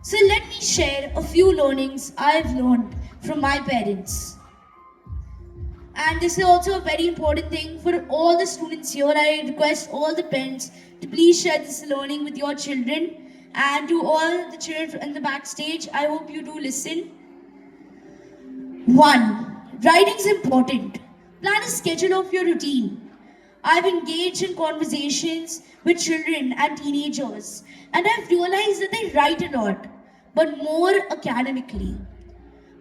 So let me share a few learnings I've learned from my parents. And this is also a very important thing for all the students here. I request all the parents to please share this learning with your children. And to all the children in the backstage, I hope you do listen. 1. Writing is important. Plan a schedule of your routine. I've engaged in conversations with children and teenagers, and I've realized that they write a lot, but more academically.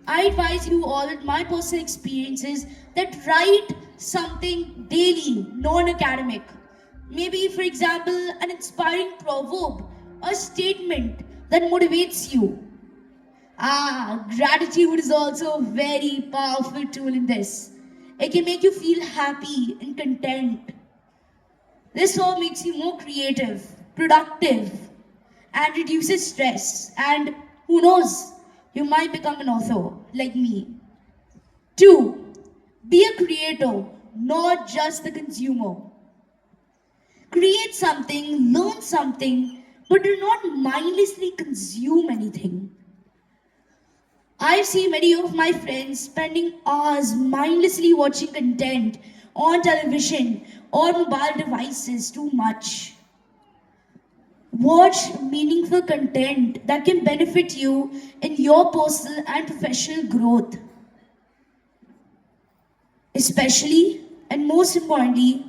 I advise you all with my personal experiences that write something daily, non-academic. Maybe, for example, an inspiring proverb, a statement that motivates you. Gratitude is also a very powerful tool in this. It can make you feel happy and content. This all makes you more creative, productive, and reduces stress. And who knows, you might become an author like me. 2. Be a creator, not just the consumer. Create something, learn something, but do not mindlessly consume anything. I've seen many of my friends spending hours mindlessly watching content on television or mobile devices too much. Watch meaningful content that can benefit you in your personal and professional growth. Especially and most importantly,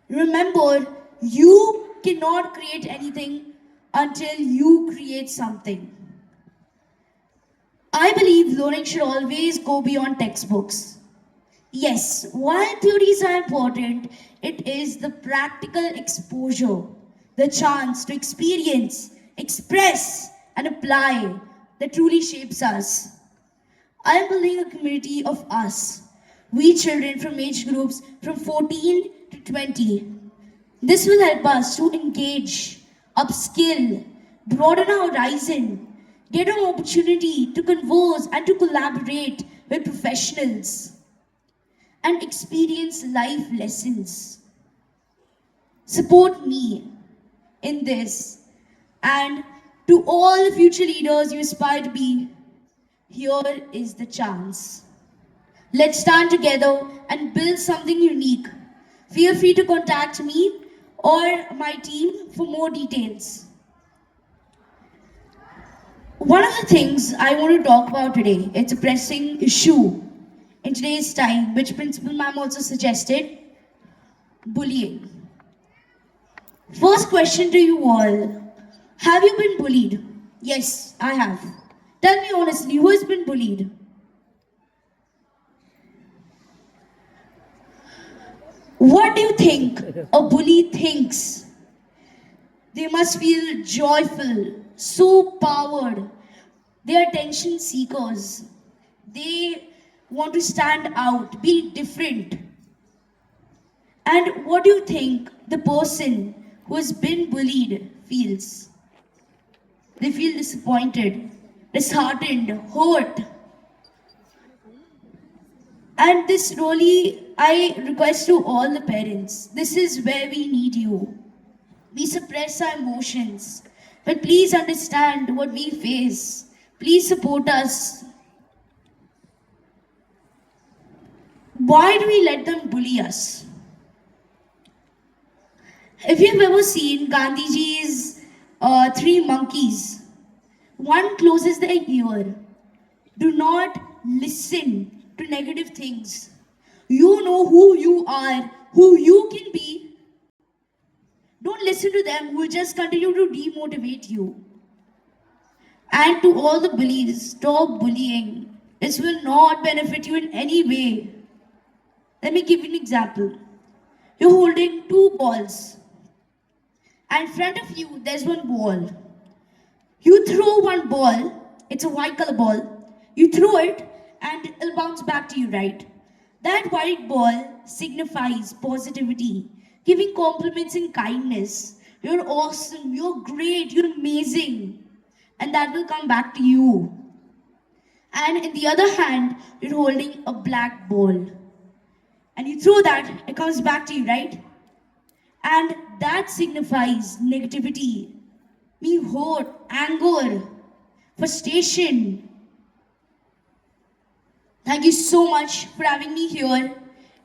remember you cannot create anything until you create something. I believe learning should always go beyond textbooks. Yes, while theories are important, it is the practical exposure, the chance to experience, express, and apply that truly shapes us. I am building a community of us, we children from age groups from 14 to 20. This will help us to engage, upskill, broaden our horizon, get an opportunity to converse and to collaborate with professionals, and experience life lessons. Support me in this, and to all the future leaders you aspire to be, here is the chance. Let's stand together and build something unique. Feel free to contact me or my team for more details. One of the things I want to talk about today, it's a pressing issue in today's time, which Principal Ma'am also suggested, bullying. First question to you all, have you been bullied? Yes, I have. Tell me honestly, who has been bullied? What do you think a bully thinks? They must feel joyful, so powered. They are attention seekers. They want to stand out, be different. And what do you think the person who has been bullied feels? They feel disappointed, disheartened, hurt. And this really, I request to all the parents, this is where we need you. We suppress our emotions, but please understand what we face. Please support us. Why do we let them bully us? If you've ever seen Gandhiji's three monkeys, one closes their ear. Do not listen to negative things. You know who you are, who you can be. Don't listen to them who will just continue to demotivate you. And to all the bullies, stop bullying. This will not benefit you in any way. Let me give you an example. You're holding two balls, and in front of you, there's one ball. You throw one ball, it's a white color ball. You throw it, and it'll bounce back to you, right? That white ball signifies positivity, giving compliments and kindness. You're awesome, you're great, you're amazing. And that will come back to you. And in the other hand, you're holding a black ball. And you throw that, it comes back to you, right? And that signifies negativity. me hurt, anger, frustration. Thank you so much for having me here.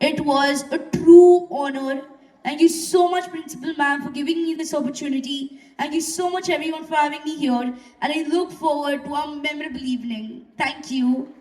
It was a true honor. Thank you so much, Principal Ma'am, for giving me this opportunity. Thank you so much, everyone, for having me here. And I look forward to our memorable evening. Thank you.